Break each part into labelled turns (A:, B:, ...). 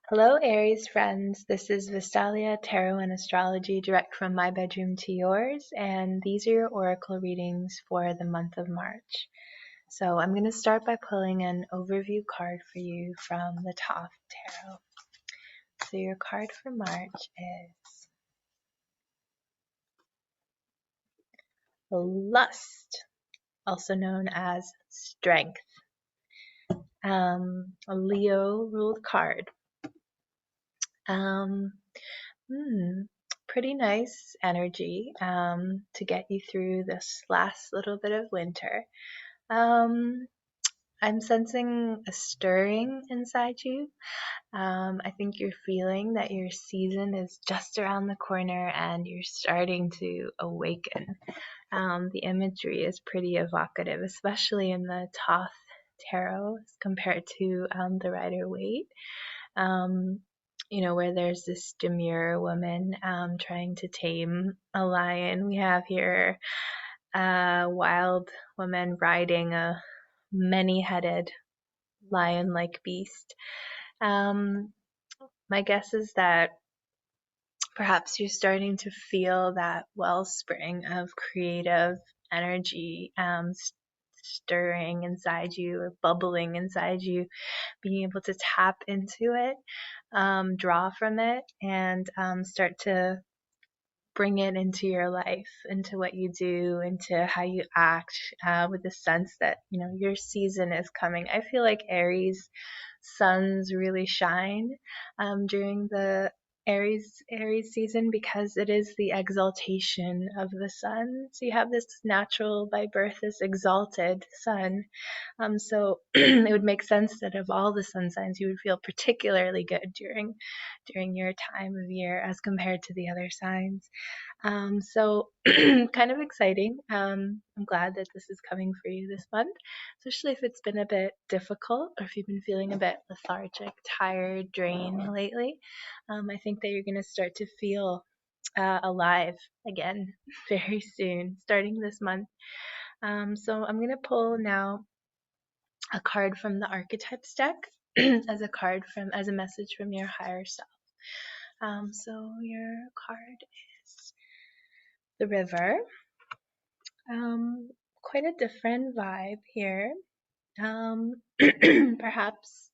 A: Hello, Aries friends. This is Vistalia Tarot and Astrology direct from my bedroom to yours, and these are your oracle readings for the month of March. So I'm going to start by pulling an overview card for you from the Thoth Tarot. So your card for March is Lust, also known as Strength. A Leo ruled card. Um, Hmm, Pretty nice energy to get you through this last little bit of winter. Um, I'm sensing a stirring inside you. I think you're feeling that your season is just around the corner and you're starting to awaken. The imagery is pretty evocative, especially in the Thoth tarot as compared to the Rider-Waite. Um, where there's this demure woman trying to tame a lion. We have here a wild woman riding a many-headed lion-like beast. My guess is that perhaps you're starting to feel that wellspring of creative energy stirring inside you or bubbling inside you, being able to tap into it, draw from it, and start to bring it into your life, into what you do, into how you act, with the sense that, your season is coming. I feel like Aries suns really shine during the Aries season because it is the exaltation of the sun. So you have this natural by birth, this exalted sun. So it would make sense that of all the sun signs, you would feel particularly good during your time of year as compared to the other signs. So kind of exciting. I'm glad that this is coming for you this month, especially if it's been a bit difficult or if you've been feeling a bit lethargic, tired, drained lately. I think that you're going to start to feel alive again very soon, starting this month. So I'm going to pull now a card from the archetypes deck as a message from your higher self. So your card is the River. Quite a different vibe here. Perhaps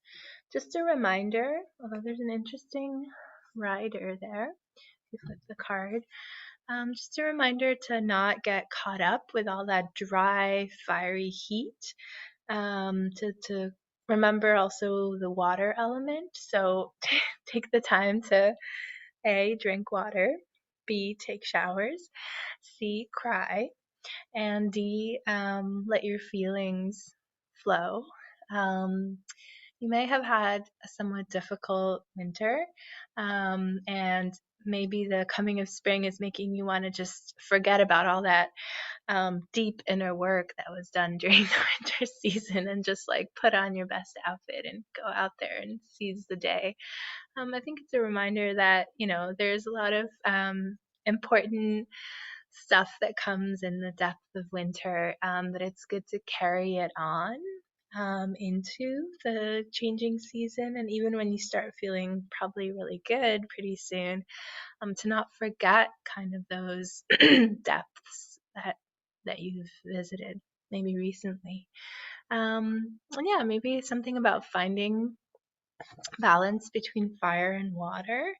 A: just a reminder, although there's an interesting rider there, if you flip the card. Just a reminder to not get caught up with all that dry, fiery heat. To remember also the water element. So take the time to A, drink water, B, take showers, C, cry, and D, let your feelings flow. Um, you may have had a somewhat difficult winter, and maybe the coming of spring is making you want to just forget about all that deep inner work that was done during the winter season and just like put on your best outfit and go out there and seize the day. I think it's a reminder that, there's a lot of important stuff that comes in the depth of winter, that it's good to carry it on into the changing season. And even when you start feeling probably really good pretty soon, to not forget kind of those depths that you've visited maybe recently. And yeah, maybe something about finding balance between fire and water.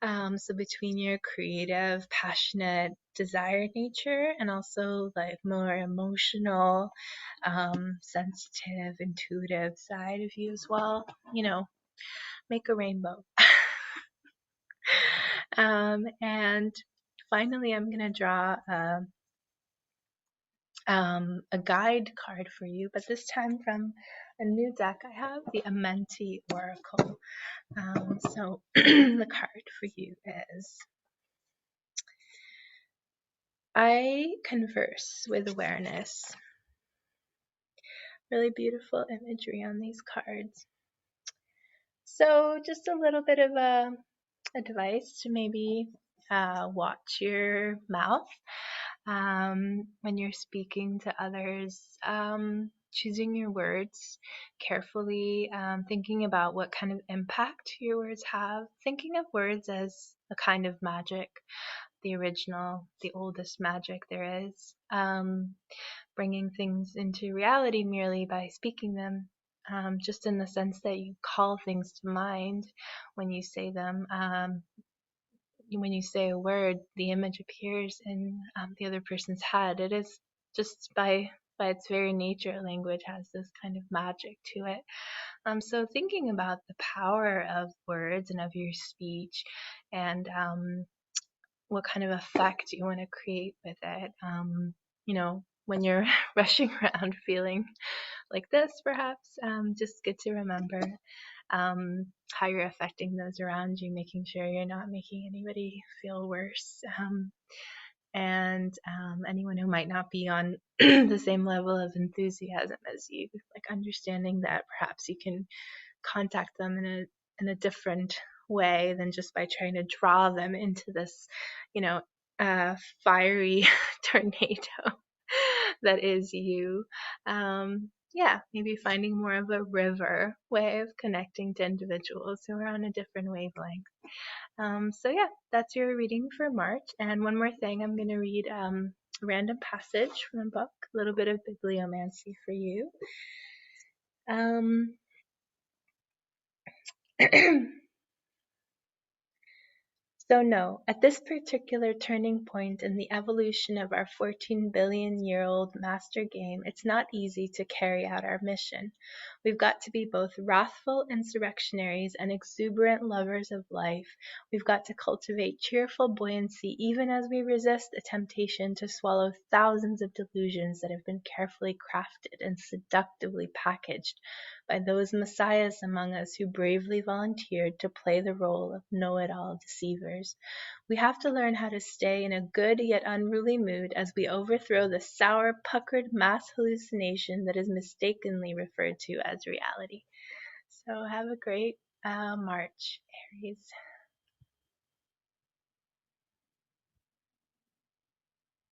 A: So between your creative, passionate, desired nature and also like more emotional, sensitive, intuitive side of you as well. Make a rainbow. And finally, I'm going to draw a guide card for you, but this time from a new deck I have, the Amenti Oracle. So the card for you is I converse with awareness. Really beautiful imagery on these cards. So just a little bit of advice to maybe watch your mouth when you're speaking to others. choosing your words carefully, thinking about what kind of impact your words have, thinking of words as a kind of magic, the original, the oldest magic there is, bringing things into reality merely by speaking them. Just in the sense that you call things to mind when you say them. When you say a word, the image appears in the other person's head. It is just by its very nature, language has this kind of magic to it. So thinking about the power of words and of your speech, and what kind of effect you want to create with it. When you're rushing around feeling like this, perhaps, just good to remember how you're affecting those around you, making sure you're not making anybody feel worse. And anyone who might not be on the same level of enthusiasm as you, like understanding that perhaps you can contact them in a different way than just by trying to draw them into this, you know, fiery tornado that is you. Yeah, maybe finding more of a river way of connecting to individuals who are on a different wavelength. So yeah, that's your reading for March. And one more thing, I'm going to read a random passage from a book, a little bit of bibliomancy for you. So no, at this particular turning point in the evolution of our 14 billion-year-old master game, it's not easy to carry out our mission. We've got to be both wrathful insurrectionaries and exuberant lovers of life. We've got to cultivate cheerful buoyancy even as we resist the temptation to swallow thousands of delusions that have been carefully crafted and seductively packaged by those messiahs among us who bravely volunteered to play the role of know-it-all deceivers. We have to learn how to stay in a good yet unruly mood as we overthrow the sour, puckered mass hallucination that is mistakenly referred to as reality. So have a great March, Aries.